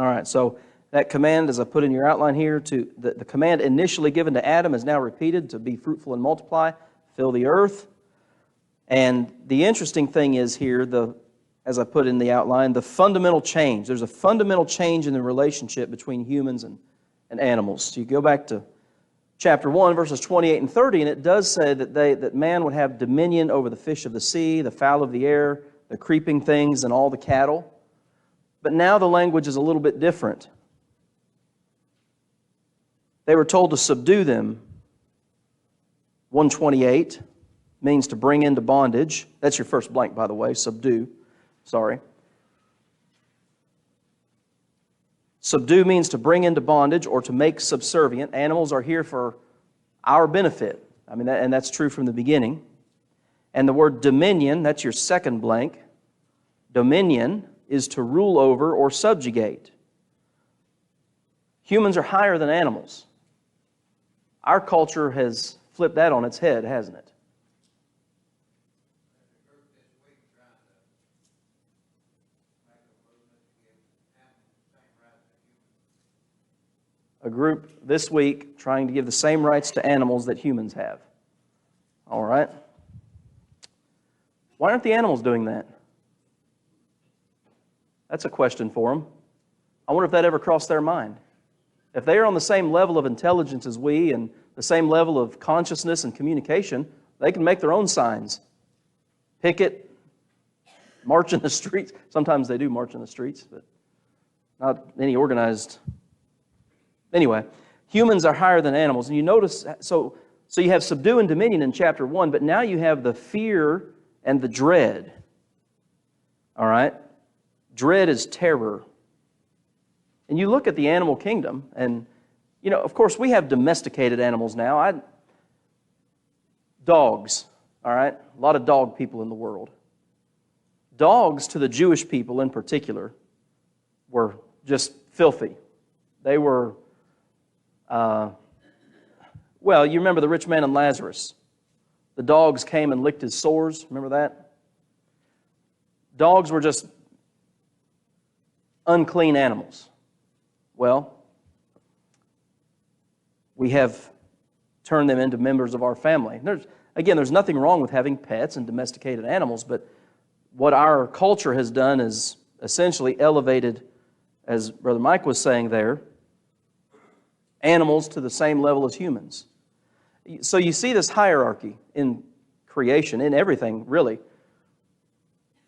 All right, so that command, as I put in your outline here, the command initially given to Adam is now repeated to be fruitful and multiply, fill the earth. And the interesting thing is here, as I put in the outline, the fundamental change. There's a fundamental change in the relationship between humans and animals. So you go back to chapter 1, verses 28 and 30, and it does say that man would have dominion over the fish of the sea, the fowl of the air, the creeping things, and all the cattle. But now the language is a little bit different. They were told to subdue them. 128 means to bring into bondage. That's your first blank, by the way, subdue. Sorry. Subdue means to bring into bondage or to make subservient. Animals are here for our benefit. And that's true from the beginning. And the word dominion, that's your second blank. Dominion is to rule over or subjugate. Humans are higher than animals. Our culture has flipped that on its head, hasn't it? A group this week trying to give the same rights to animals that humans have. All right? Why aren't the animals doing that? That's a question for them. I wonder if that ever crossed their mind. If they are on the same level of intelligence as we and the same level of consciousness and communication, they can make their own signs. Picket, march in the streets. Sometimes they do march in the streets, but not any organized. Anyway, humans are higher than animals. And you notice, so you have subdue and dominion in chapter 1, but now you have the fear and the dread. All right? Dread is terror. And you look at the animal kingdom, and, of course, we have domesticated animals now. Dogs, all right? A lot of dog people in the world. Dogs, to the Jewish people in particular, were just filthy. They were, you remember the rich man and Lazarus. The dogs came and licked his sores. Remember that? Dogs were just unclean animals. Well, we have turned them into members of our family. There's nothing wrong with having pets and domesticated animals, but what our culture has done is essentially elevated, as Brother Mike was saying there, animals to the same level as humans. So you see this hierarchy in creation, in everything, really.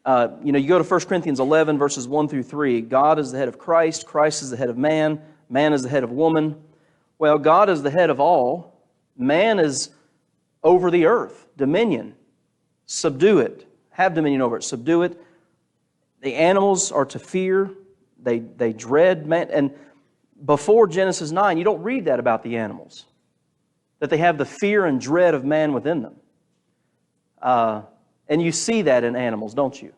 You go to 1 Corinthians 11, verses 1 through 3. God is the head of Christ. Christ is the head of man. Man is the head of woman. Well, God is the head of all. Man is over the earth. Dominion. Subdue it. Have dominion over it. Subdue it. The animals are to fear. They dread man. And before Genesis 9, you don't read that about the animals. That they have the fear and dread of man within them. And you see that in animals, don't you?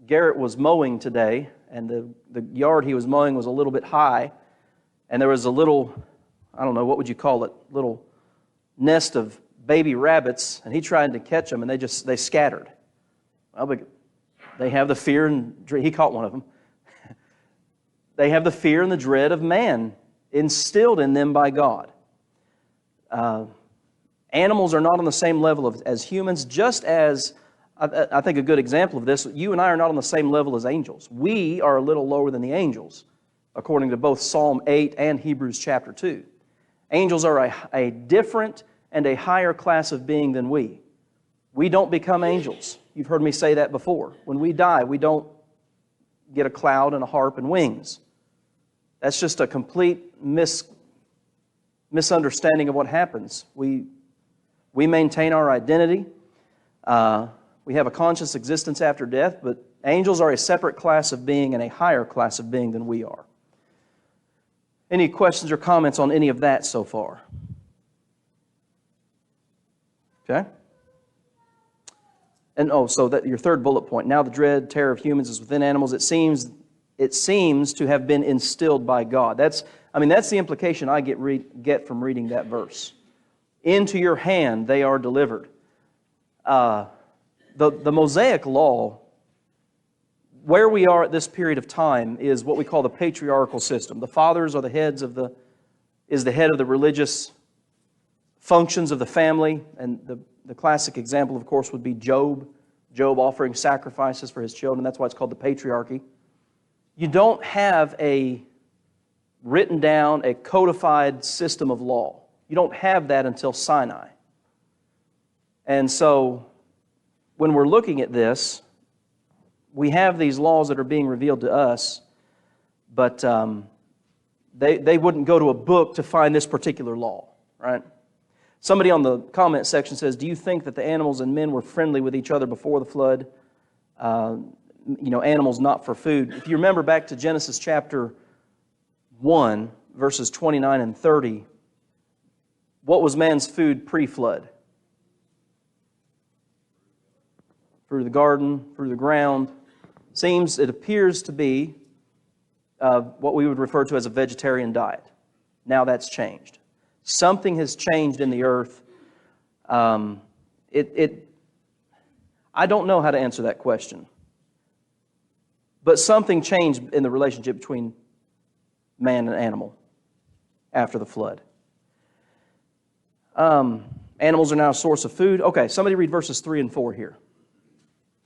Garrett was mowing today, and the yard he was mowing was a little bit high, and there was a little, I don't know, what would you call it, little nest of baby rabbits, and he tried to catch them, and they scattered. Well, they have the fear and dread. He caught one of them. They have the fear and the dread of man instilled in them by God. Animals are not on the same level as humans, just as, I think a good example of this, you and I are not on the same level as angels. We are a little lower than the angels, according to both Psalm 8 and Hebrews chapter 2. Angels are a different and a higher class of being than we. We don't become angels. You've heard me say that before. When we die, we don't get a cloud and a harp and wings. That's just a complete misunderstanding of what happens. We maintain our identity. We have a conscious existence after death, but angels are a separate class of being and a higher class of being than we are. Any questions or comments on any of that so far? Okay? And so that your third bullet point, now the dread, terror of humans is within animals. It seems to have been instilled by God. That's the implication I get from reading that verse. Into your hand they are delivered. The Mosaic Law, where we are at this period of time is what we call the patriarchal system. The fathers are the heads of the head of the religious functions of the family, and the classic example, of course, would be Job. Job offering sacrifices for his children. That's why it's called the patriarchy. You don't have a written down, a codified system of law. You don't have that until Sinai. And so, when we're looking at this, we have these laws that are being revealed to us, but they wouldn't go to a book to find this particular law, right? Somebody on the comment section says, do you think that the animals and men were friendly with each other before the flood? Animals not for food. If you remember back to Genesis chapter 1, verses 29 and 30, what was man's food pre-flood? Through the garden, through the ground. It appears to be what we would refer to as a vegetarian diet. Now that's changed. Something has changed in the earth. I don't know how to answer that question. But something changed in the relationship between man and animal after the flood. Animals are now a source of food. Okay, somebody read verses 3 and 4 here.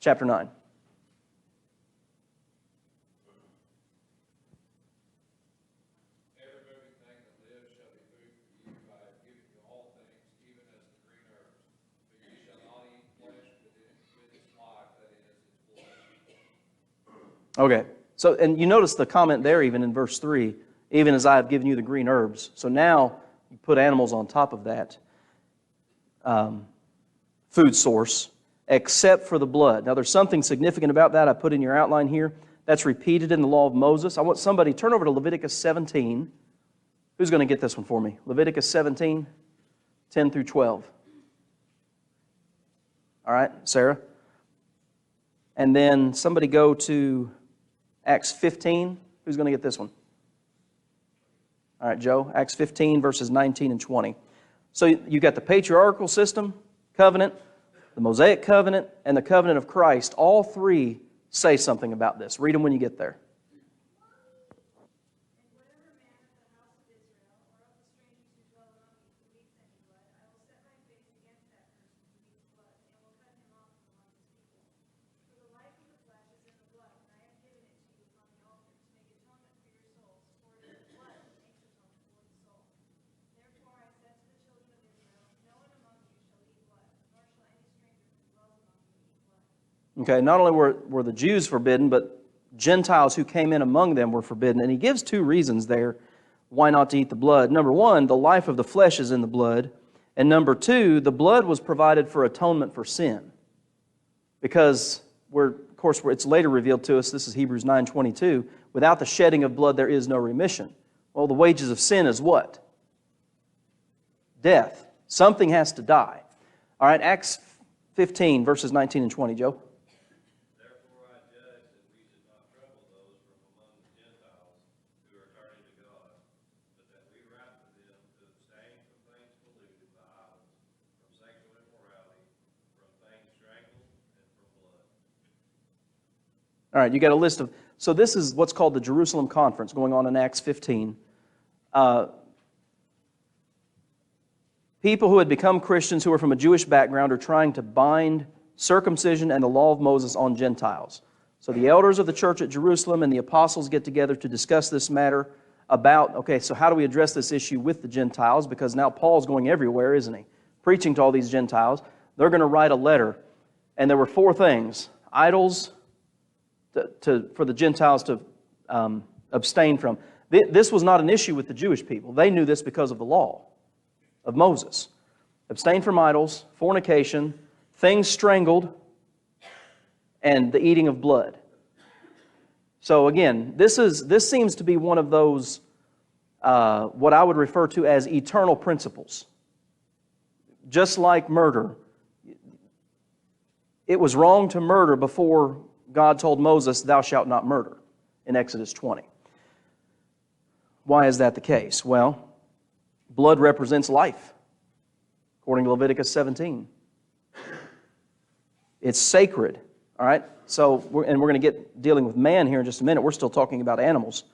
Chapter 9. Okay, so, and you notice the comment there even in verse 3, even as I have given you the green herbs. So now you put animals on top of that food source, except for the blood. Now there's something significant about that I put in your outline here. That's repeated in the law of Moses. I want somebody, turn over to Leviticus 17. Who's going to get this one for me? Leviticus 17, 10 through 12. All right, Sarah. And then somebody go to Acts 15. Who's going to get this one? All right, Joe. Acts 15, verses 19 and 20. So you got the patriarchal system, covenant, the Mosaic covenant, and the covenant of Christ. All three say something about this. Read them when you get there. Okay, not only were the Jews forbidden, but Gentiles who came in among them were forbidden. And he gives two reasons there why not to eat the blood. Number one, the life of the flesh is in the blood. And number two, the blood was provided for atonement for sin. Because, it's later revealed to us, this is Hebrews 9:22, without the shedding of blood there is no remission. Well, the wages of sin is what? Death. Something has to die. All right, Acts 15, verses 19 and 20, Joe. All right, you got a list of... So this is what's called the Jerusalem Conference going on in Acts 15. People who had become Christians who were from a Jewish background are trying to bind circumcision and the law of Moses on Gentiles. So the elders of the church at Jerusalem and the apostles get together to discuss this matter about, okay, so how do we address this issue with the Gentiles? Because now Paul's going everywhere, isn't he? Preaching to all these Gentiles. They're going to write a letter. And there were four things. Idols, for the Gentiles to abstain from. This was not an issue with the Jewish people. They knew this because of the law of Moses. Abstain from idols, fornication, things strangled, and the eating of blood. So again, this seems to be one of those, what I would refer to as eternal principles. Just like murder. It was wrong to murder before God told Moses, thou shalt not murder, in Exodus 20. Why is that the case? Well, blood represents life, according to Leviticus 17. It's sacred. All right? So, we're going to get dealing with man here in just a minute. We're still talking about animals.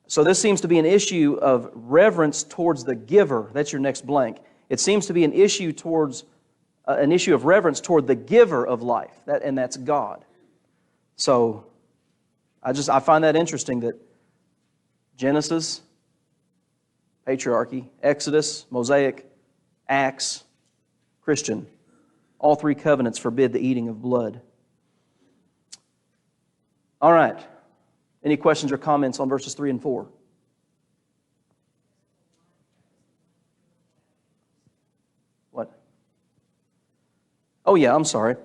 So this seems to be an issue of reverence towards the giver. That's your next blank. It seems to be an issue of reverence toward the giver of life, and that's God. So I find that interesting that Genesis, Patriarchy, Exodus, Mosaic, Acts, Christian, all three covenants forbid the eating of blood. All right. Any questions or comments on verses 3 and 4? What? Oh yeah, I'm sorry.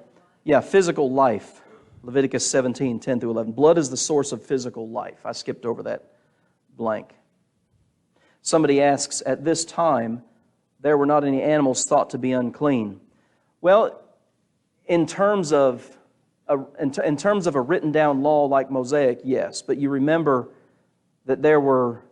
Yeah, physical life. Leviticus 17, 10 through 11. Blood is the source of physical life. I skipped over that blank. Somebody asks, at this time, there were not any animals thought to be unclean. Well, in terms of a written down law like Mosaic, yes. But you remember that there were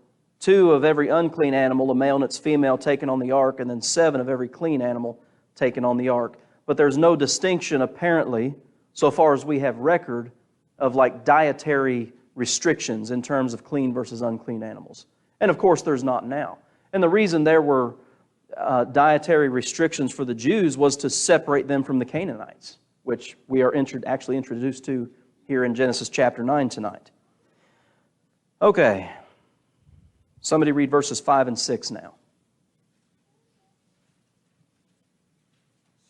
2 of every unclean animal, a male and its female, taken on the ark, and then 7 of every clean animal taken on the ark. But there's no distinction, apparently, so far as we have record, of like dietary restrictions in terms of clean versus unclean animals. And of course, there's not now. And the reason there were dietary restrictions for the Jews was to separate them from the Canaanites, which we are actually introduced to here in Genesis chapter 9 tonight. Okay. Somebody read verses 5 and 6 now.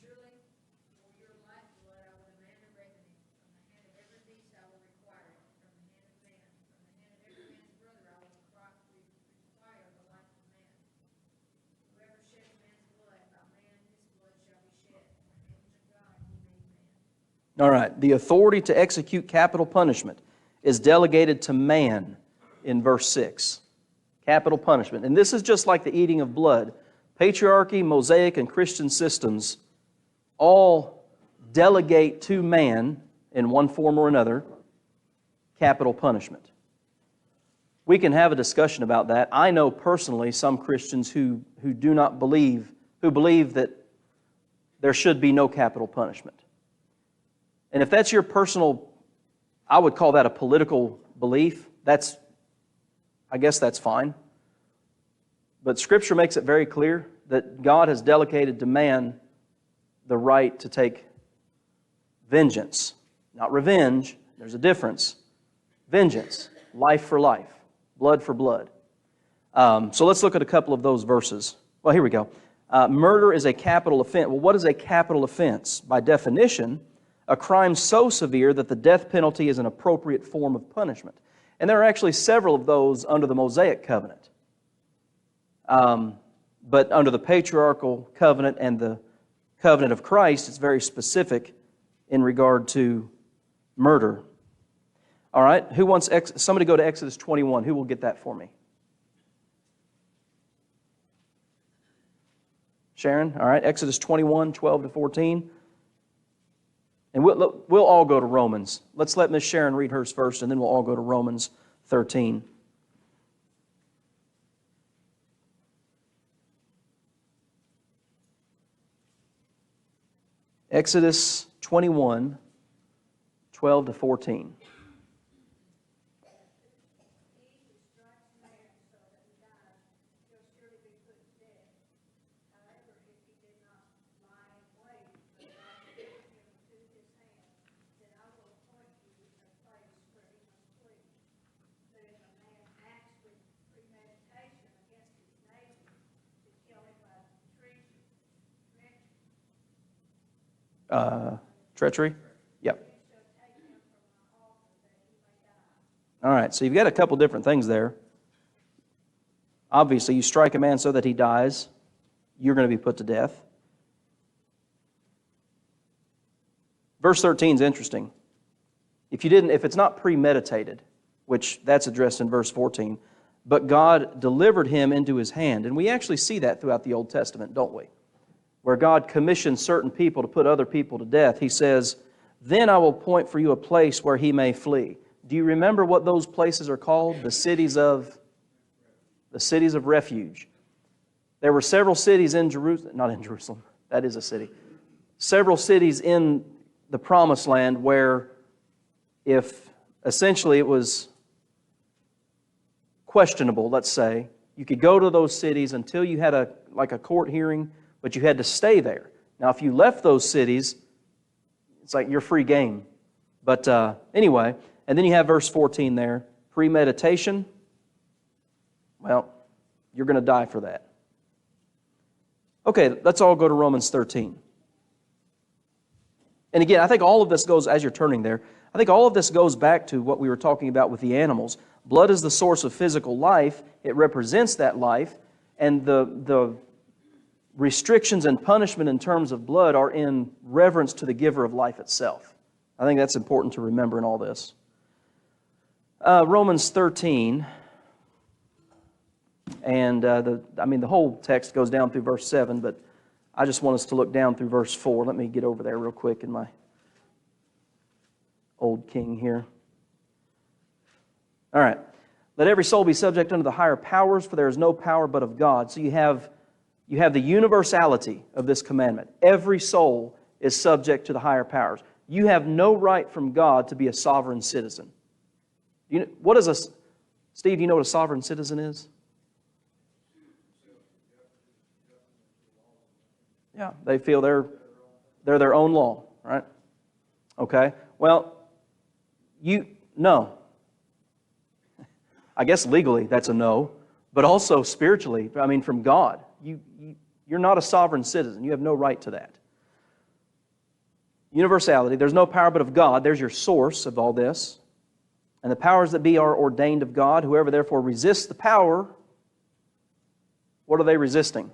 Surely for your lifeblood I will demand a reckoning. From the hand of every beast I will require it. From the hand of man, from the hand of every man's brother I will require the life of man. Whoever sheds man's blood, by man his blood shall be shed. In the image of God he made man. All right. The authority to execute capital punishment is delegated to man in verse 6. Capital punishment. And this is just like the eating of blood. Patriarchy, Mosaic, and Christian systems all delegate to man, in one form or another, capital punishment. We can have a discussion about that. I know personally some Christians who believe that there should be no capital punishment. And if that's your personal, I would call that a political belief, I guess that's fine. But Scripture makes it very clear that God has delegated to man the right to take vengeance. Not revenge, there's a difference. Vengeance, life for life, blood for blood. So let's look at a couple of those verses. Well, here we go. Murder is a capital offense. Well, what is a capital offense? By definition, a crime so severe that the death penalty is an appropriate form of punishment. And there are actually several of those under the Mosaic covenant. But under the patriarchal covenant and the covenant of Christ, it's very specific in regard to murder. All right, who wants somebody go to Exodus 21? Who will get that for me? Sharon? All right, Exodus 21, 12 to 14. And we'll all go to Romans. Let's let Miss Sharon read hers first, and then we'll all go to Romans 13. Exodus 21, 12 to 14. Treachery? Yep. All right, so you've got a couple different things there. Obviously, you strike a man so that he dies, you're going to be put to death. Verse 13 is interesting. If it's not premeditated, which that's addressed in verse 14, but God delivered him into his hand. And we actually see that throughout the Old Testament, don't we? Where God commissions certain people to put other people to death. He says, "Then I will appoint for you a place where he may flee." Do you remember what those places are called? The cities of refuge. There were several cities in Jerusalem, not in Jerusalem, that is a city. Several cities in the promised land where if essentially it was questionable, let's say, you could go to those cities until you had a court hearing, but you had to stay there. Now, if you left those cities, it's like you're free game. But anyway, and then you have verse 14 there, premeditation. Well, you're going to die for that. Okay, let's all go to Romans 13. And again, I think all of this goes, as you're turning there, I think all of this goes back to what we were talking about with the animals. Blood is the source of physical life. It represents that life. And the restrictions and punishment in terms of blood are in reverence to the giver of life itself. I think that's important to remember in all this. Romans 13, and the whole text goes down through verse 7, but I just want us to look down through verse 4. Let me get over there real quick in my old king here. All right. Let every soul be subject unto the higher powers, for there is no power but of God. So you have the universality of this commandment. Every soul is subject to the higher powers. You have no right from God to be a sovereign citizen. Steve, do you know what a sovereign citizen is? Yeah, they feel they're their own law, right? Okay. Well, no. I guess legally that's a no, but also spiritually, from God. You're not a sovereign citizen. You have no right to that. Universality. There's no power but of God. There's your source of all this. And the powers that be are ordained of God. Whoever therefore resists the power, what are they resisting?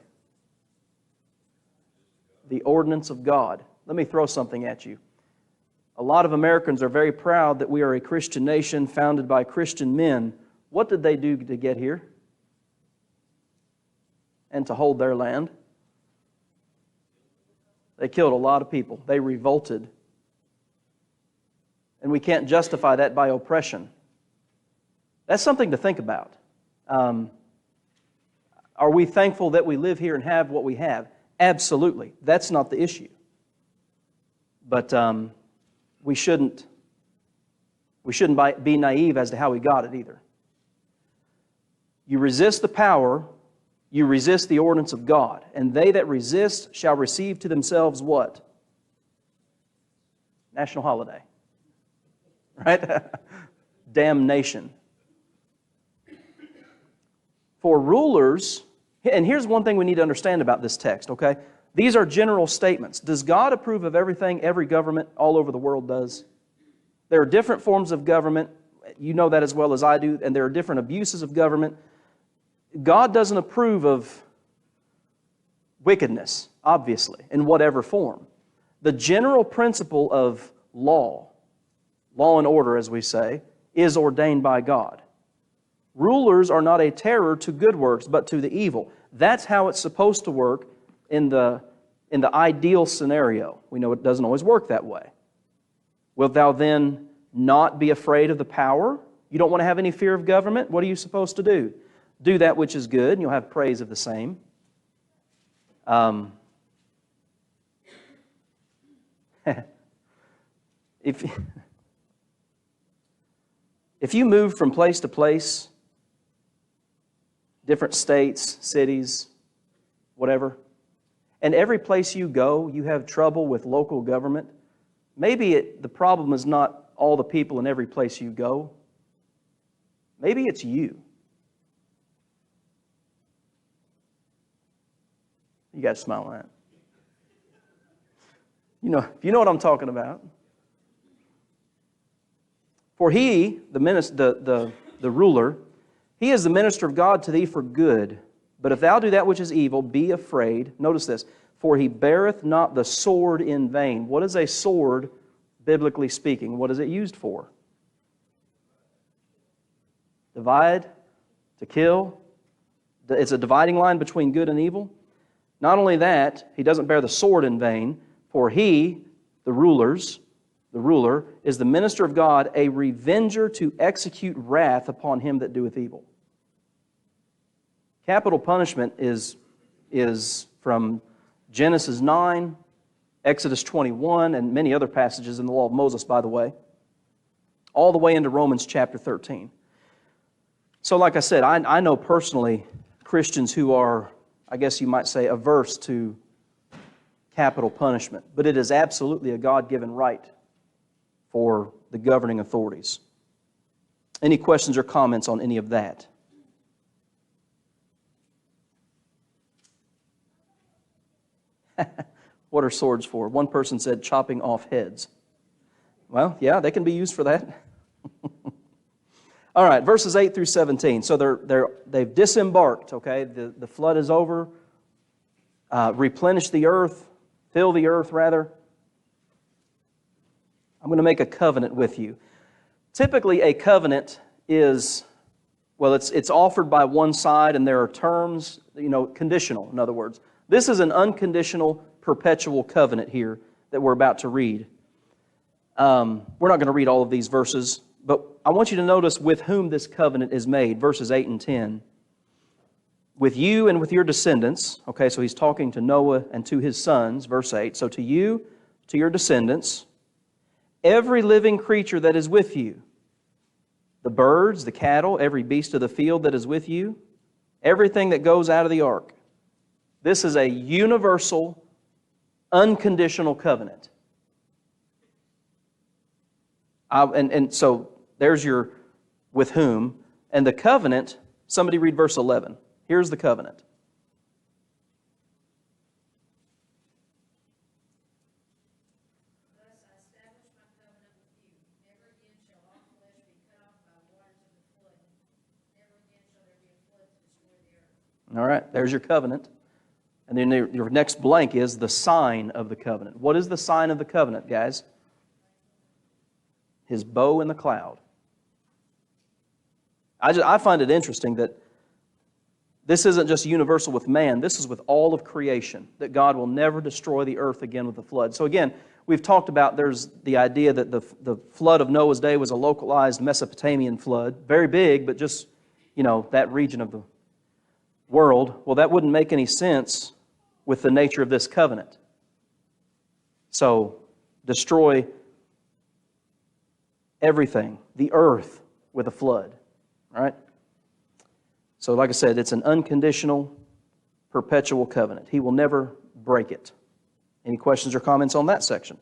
The ordinance of God. Let me throw something at you. A lot of Americans are very proud that we are a Christian nation founded by Christian men. What did they do to get here? And to hold their land? They killed a lot of people. They revolted. And we can't justify that by oppression. That's something to think about. Are we thankful that we live here and have what we have? Absolutely. That's not the issue. But we shouldn't be naive as to how we got it either. You resist the power, you resist the ordinance of God. And they that resist shall receive to themselves what? National holiday. Right? Damnation. For rulers, and here's one thing we need to understand about this text, okay? These are general statements. Does God approve of everything every government all over the world does? There are different forms of government. You know that as well as I do. And there are different abuses of government. God doesn't approve of wickedness, obviously, in whatever form. The general principle of law and order, as we say, is ordained by God. Rulers are not a terror to good works, but to the evil. That's how it's supposed to work in the ideal scenario. We know it doesn't always work that way. Wilt thou then not be afraid of the power? You don't want to have any fear of government? What are you supposed to do? Do that which is good, and you'll have praise of the same. If you move from place to place, different states, cities, whatever, and every place you go, you have trouble with local government, maybe the problem is not all the people in every place you go. Maybe it's you. You guys smile at that. You know what I'm talking about. For he, the ruler, he is the minister of God to thee for good. But if thou do that which is evil, be afraid. Notice this. For he beareth not the sword in vain. What is a sword, biblically speaking? What is it used for? Divide, to kill. It's a dividing line between good and evil. Not only that, he doesn't bear the sword in vain. For he, the ruler, is the minister of God, a revenger to execute wrath upon him that doeth evil. Capital punishment is from Genesis 9 Exodus 21, and many other passages in the law of Moses, by the way, all the way into Romans chapter 13. So like I said, I know personally Christians who are, I guess you might say, averse to capital punishment, but it is absolutely a God-given right for the governing authorities. Any questions or comments on any of that? What are swords for? One person said chopping off heads. Well, yeah, they can be used for that. All right, verses 8 through 17. So they've disembarked, okay? The flood is over. Replenish the earth, fill the earth, rather. I'm going to make a covenant with you. Typically, a covenant is, well, it's offered by one side, and there are terms, conditional, in other words. This is an unconditional, perpetual covenant here that we're about to read. We're not going to read all of these verses, but I want you to notice with whom this covenant is made, verses 8 and 10. With you and with your descendants. Okay, so he's talking to Noah and to his sons, verse 8. So to you, to your descendants, every living creature that is with you, the birds, the cattle, every beast of the field that is with you, everything that goes out of the ark. This is a universal, unconditional covenant. And so there's your with whom. And the covenant, somebody read verse 11. Here's the covenant. Thus I establish my covenant with you. Never again shall all flesh be cut off by waters of the flood. Never again shall there be a flood to destroy the earth. All right, there's your covenant. And then your next blank is the sign of the covenant. What is the sign of the covenant, guys? His bow in the cloud. I find it interesting that this isn't just universal with man. This is with all of creation, that God will never destroy the earth again with a flood. So again, we've talked about there's the idea that the flood of Noah's day was a localized Mesopotamian flood. Very big, but just, that region of the world. Well, that wouldn't make any sense with the nature of this covenant. So, destroy everything, the earth, with a flood. All right? So, like I said, it's an unconditional, perpetual covenant. He will never break it. Any questions or comments on that section?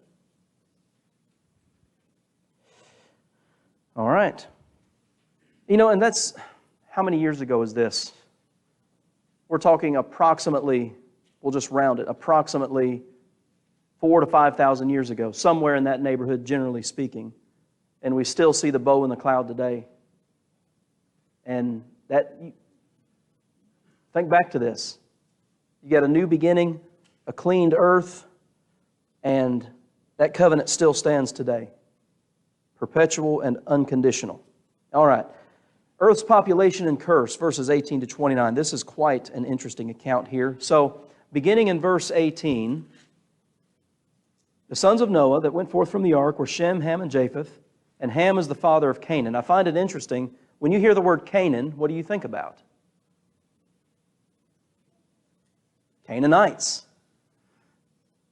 All right. And that's, how many years ago is this? We're talking approximately, we'll just round it, approximately 4,000 to 5,000 years ago, somewhere in that neighborhood, generally speaking. And we still see the bow in the cloud today. And think back to this. You got a new beginning, a cleaned earth, and that covenant still stands today. Perpetual and unconditional. All right. Earth's population and curse, verses 18 to 29. This is quite an interesting account here. So, beginning in verse 18, the sons of Noah that went forth from the ark were Shem, Ham, and Japheth, and Ham is the father of Canaan. I find it interesting, when you hear the word Canaan, what do you think about? Canaanites.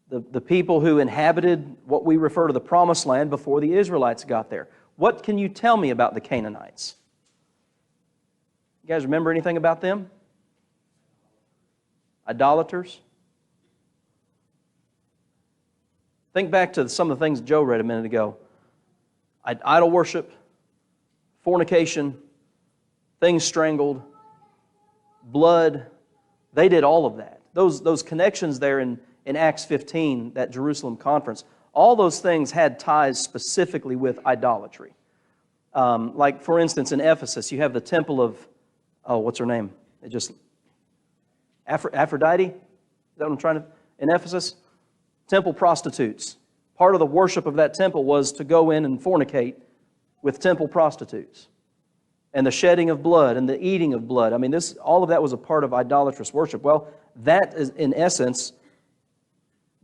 The people who inhabited what we refer to the Promised Land before the Israelites got there. What can you tell me about the Canaanites? You guys remember anything about them? Idolaters? Think back to some of the things Joe read a minute ago. Idol worship, fornication, things strangled, blood. They did all of that. Those connections there in Acts 15, that Jerusalem conference, all those things had ties specifically with idolatry. Like, for instance, in Ephesus, you have the temple of, what's her name? Aphrodite? Is that what I'm trying to... In Ephesus, temple prostitutes. Part of the worship of that temple was to go in and fornicate with temple prostitutes. And the shedding of blood and the eating of blood. I mean, all of that was a part of idolatrous worship. Well, that is, in essence,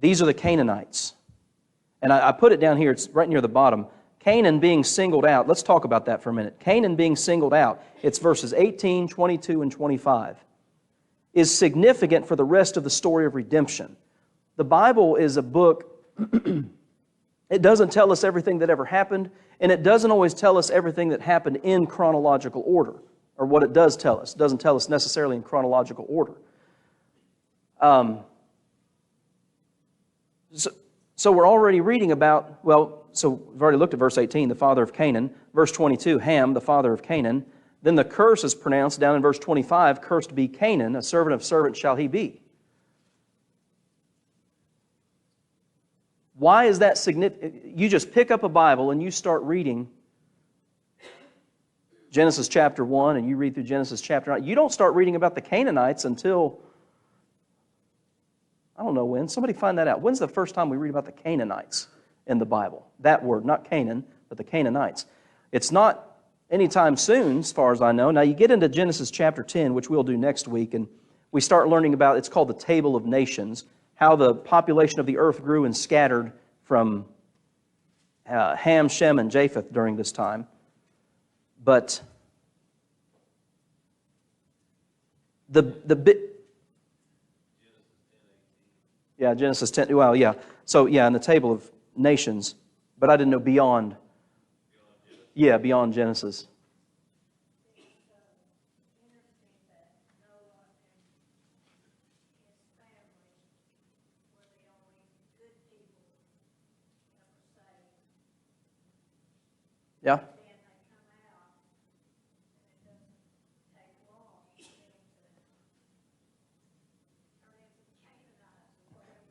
these are the Canaanites. And I put it down here, it's right near the bottom. Canaan being singled out, let's talk about that for a minute. Canaan being singled out, it's verses 18, 22, and 25, is significant for the rest of the story of redemption. The Bible is a book It doesn't tell us everything that ever happened, and it doesn't always tell us everything that happened in chronological order, or what it does tell us. It doesn't tell us necessarily in chronological order. So we're already reading about, so we've already looked at verse 18, the father of Canaan. Verse 22, Ham, the father of Canaan. Then the curse is pronounced down in verse 25, cursed be Canaan, a servant of servants shall he be. Why is that significant? You just pick up a Bible and you start reading Genesis chapter 1 and you read through Genesis chapter 9. You don't start reading about the Canaanites until, I don't know when. Somebody find that out. When's the first time we read about the Canaanites in the Bible? That word, not Canaan, but the Canaanites. It's not anytime soon, as far as I know. Now, you get into Genesis chapter 10, which we'll do next week, and we start learning about, it's called the Table of Nations, how the population of the earth grew and scattered from Ham, Shem, and Japheth during this time. But the bit... Yeah, Genesis 10, well, yeah. So, yeah, in the Table of Nations, but I didn't know beyond. Yeah, beyond Genesis. Yeah.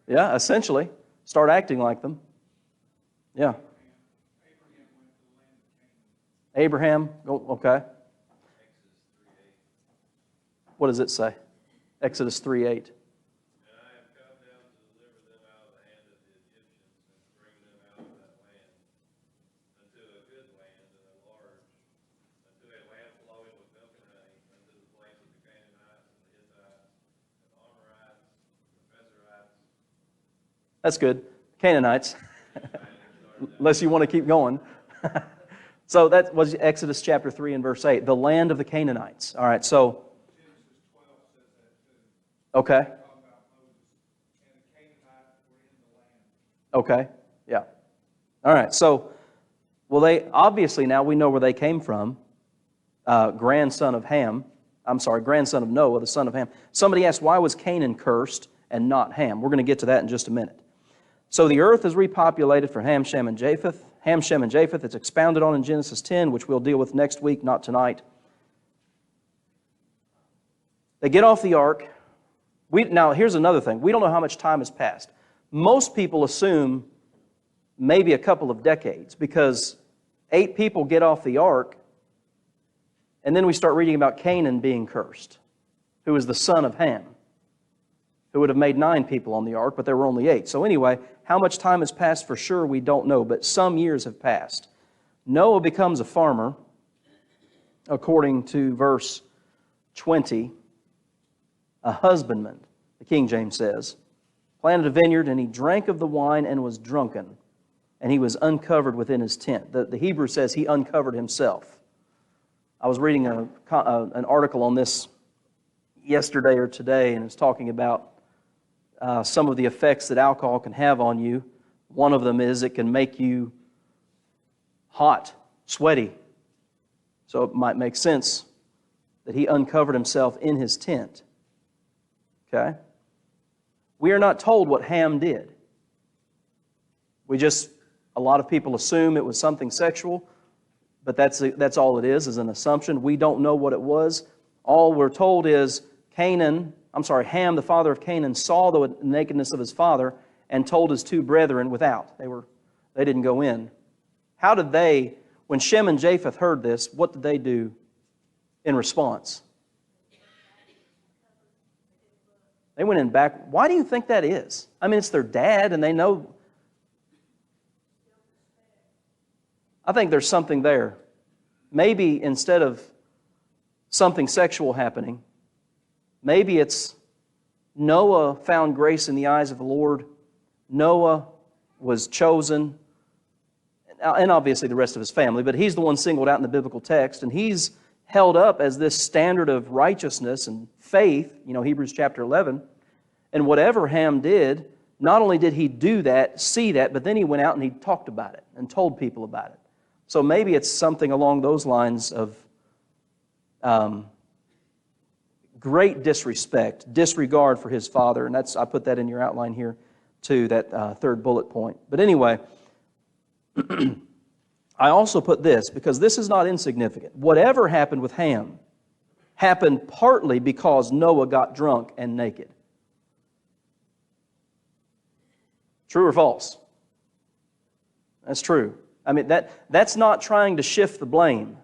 Yeah, essentially. Start acting like them. Yeah. Abraham, okay. What does it say? Exodus 3:8. That's good. Canaanites. Unless you want to keep going. So that was Exodus chapter 3 and verse 8. The land of the Canaanites. All right, so. Okay. Okay, yeah. All right, so, well, they obviously now we know where they came from. Grandson of Noah, the son of Ham. Somebody asked, why was Canaan cursed and not Ham? We're going to get to that in just a minute. So the earth is repopulated for Ham, Shem, and Japheth. Ham, Shem, and Japheth. It's expounded on in Genesis 10, which we'll deal with next week, not tonight. They get off the ark. Now, here's another thing. We don't know how much time has passed. Most people assume maybe a couple of decades because 8 people get off the ark, and then we start reading about Canaan being cursed, who is the son of Ham, who would have made 9 people on the ark, but there were only 8. So anyway, how much time has passed for sure, we don't know, but some years have passed. Noah becomes a farmer, according to verse 20, a husbandman, the King James says, planted a vineyard, and he drank of the wine and was drunken, and he was uncovered within his tent. The Hebrew says he uncovered himself. I was reading an article on this yesterday or today, and it's talking about some of the effects that alcohol can have on you. One of them is it can make you hot, sweaty. So it might make sense that he uncovered himself in his tent. Okay? We are not told what Ham did. A lot of people assume it was something sexual, but that's all it is an assumption. We don't know what it was. All we're told is Ham, the father of Canaan, saw the nakedness of his father and told his 2 brethren without. They didn't go in. How did they, when Shem and Japheth heard this, what did they do in response? They went in back. Why do you think that is? I mean, it's their dad and they know. I think there's something there. Maybe instead of something sexual happening, maybe it's Noah found grace in the eyes of the Lord. Noah was chosen, and obviously the rest of his family, but he's the one singled out in the biblical text, and he's held up as this standard of righteousness and faith, Hebrews chapter 11. And whatever Ham did, not only did he do that, see that, but then he went out and he talked about it and told people about it. So maybe it's something along those lines of great disrespect, disregard for his father, and I put that in your outline here too, that third bullet point. But anyway, I also put this, because this is not insignificant. Whatever happened with Ham happened partly because Noah got drunk and naked. True or false? That's true. I mean, that's not trying to shift the blame.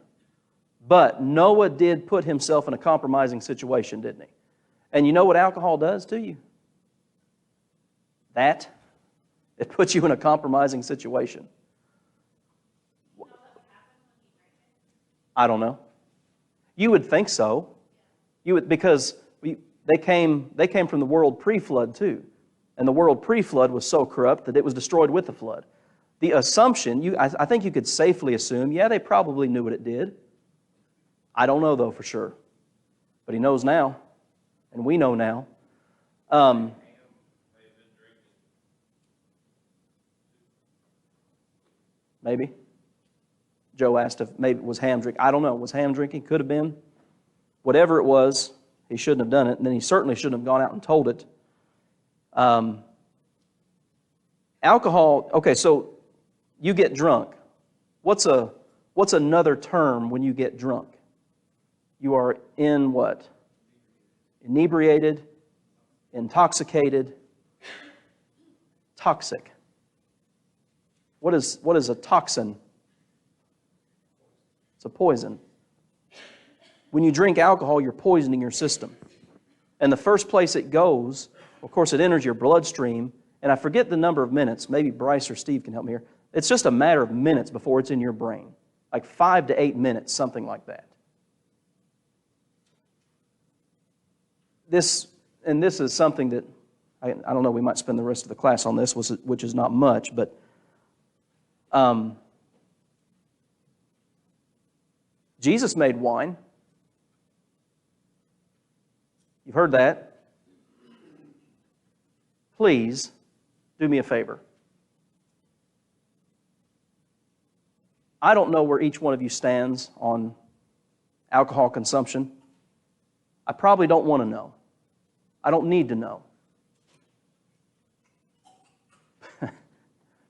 But Noah did put himself in a compromising situation, didn't he? And you know what alcohol does to you? It puts you in a compromising situation. I don't know. You would think so. Because they came from the world pre-flood too. And the world pre-flood was so corrupt that it was destroyed with the flood. The assumption, I think you could safely assume, yeah, they probably knew what it did. I don't know, though, for sure. But he knows now, and we know now. Maybe. Joe asked if maybe it was Ham drinking. I don't know. Was Ham drinking? Could have been. Whatever it was, he shouldn't have done it, and then he certainly shouldn't have gone out and told it. Alcohol, okay, so you get drunk. What's another term when you get drunk? You are in what? Inebriated, intoxicated, toxic. What is a toxin? It's a poison. When you drink alcohol, you're poisoning your system. And the first place it goes, of course, it enters your bloodstream, and I forget the number of minutes. Maybe Bryce or Steve can help me here. It's just a matter of minutes before it's in your brain. Like 5 to 8 minutes, something like that. This is something that, I don't know, we might spend the rest of the class on this, which is not much, but Jesus made wine. You've heard that. Please do me a favor. I don't know where each one of you stands on alcohol consumption. I probably don't want to know. I don't need to know.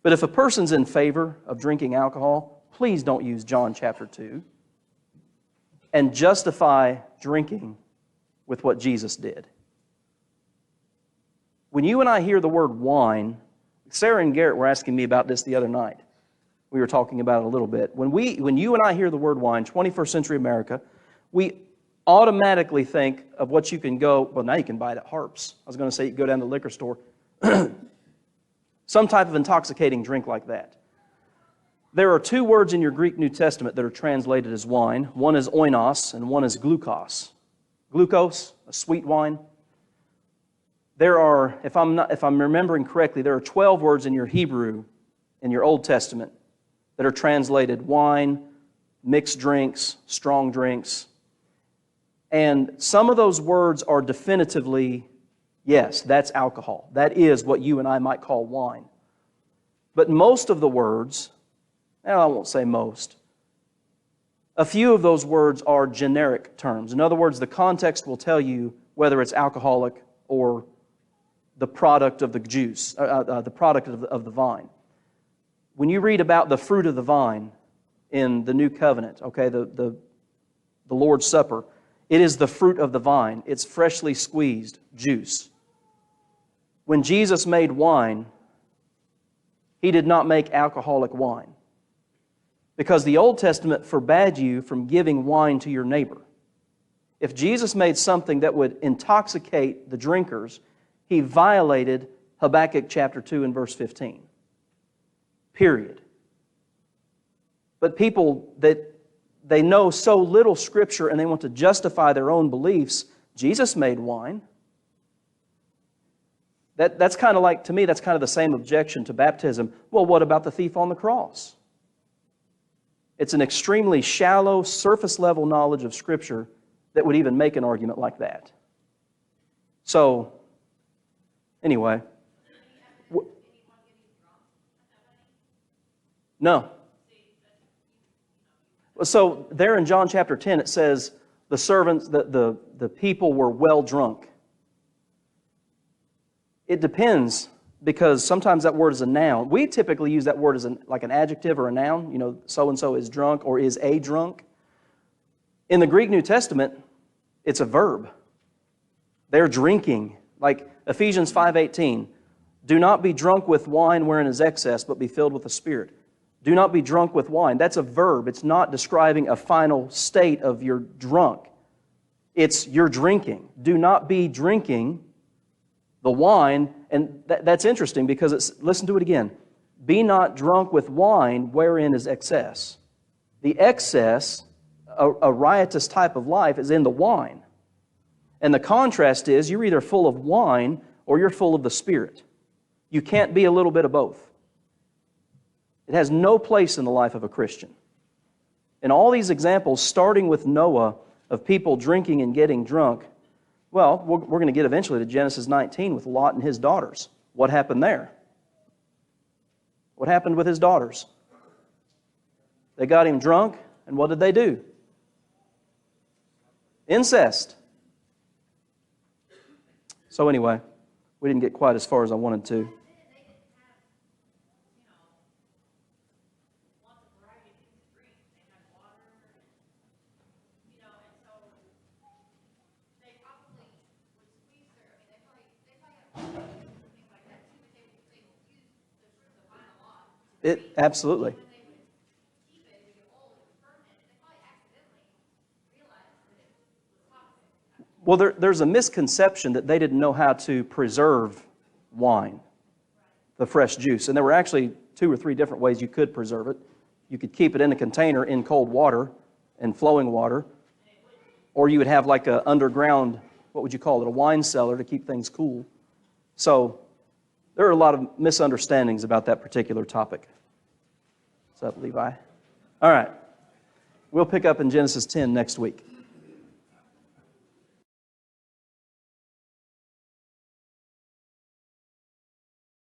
But if a person's in favor of drinking alcohol, please don't use John chapter 2 and justify drinking with what Jesus did. When you and I hear the word wine, Sarah and Garrett were asking me about this the other night. We were talking about it a little bit. When you and I hear the word wine, 21st century America, we automatically think of what you can go, well, now you can buy it at Harps. I was going to say you can go down to the liquor store. Some type of intoxicating drink like that. There are two words in your Greek New Testament that are translated as wine. One is oinos and one is glucose. Glucose, a sweet wine. There are, if I'm remembering correctly, there are 12 words in your Hebrew, in your Old Testament, that are translated wine, mixed drinks, strong drinks. And some of those words are definitively, yes, that's alcohol. That is what you and I might call wine. But most of the words, and I won't say most, a few of those words are generic terms. In other words, the context will tell you whether it's alcoholic or the product of the juice, the product of the vine. When you read about the fruit of the vine in the New Covenant, okay, the Lord's Supper, it is the fruit of the vine. It's freshly squeezed juice. When Jesus made wine, He did not make alcoholic wine. Because the Old Testament forbade you from giving wine to your neighbor. If Jesus made something that would intoxicate the drinkers, He violated Habakkuk chapter 2 and verse 15. Period. But people that they know so little Scripture and they want to justify their own beliefs, Jesus made wine. That's kind of like, to me, that's kind of the same objection to baptism. Well, what about the thief on the cross? It's an extremely shallow, surface-level knowledge of Scripture that would even make an argument like that. So, anyway, No. So there in John chapter 10, it says the servants, the people were well drunk. It depends, because sometimes that word is a noun. We typically use that word as like an adjective or a noun. You know, so-and-so is drunk or is a drunk. In the Greek New Testament, it's a verb. They're drinking. Like Ephesians 5:18, do not be drunk with wine wherein is excess, but be filled with the Spirit. Do not be drunk with wine. That's a verb. It's not describing a final state of you're drunk. It's you're drinking. Do not be drinking the wine. And that's interesting because listen to it again. Be not drunk with wine wherein is excess. The excess, a riotous type of life, is in the wine. And the contrast is you're either full of wine or you're full of the Spirit. You can't be a little bit of both. It has no place in the life of a Christian. In all these examples, starting with Noah, of people drinking and getting drunk, well, we're going to get eventually to Genesis 19 with Lot and his daughters. What happened there? What happened with his daughters? They got him drunk, and what did they do? Incest. So anyway, we didn't get quite as far as I wanted to. Absolutely. Well, there's a misconception that they didn't know how to preserve wine, the fresh juice. And there were actually 2 or 3 different ways you could preserve it. You could keep it in a container in cold water and flowing water. Or you would have like an underground, what would you call it, a wine cellar to keep things cool. So there are a lot of misunderstandings about that particular topic. What's up, Levi? All right. We'll pick up in Genesis 10 next week.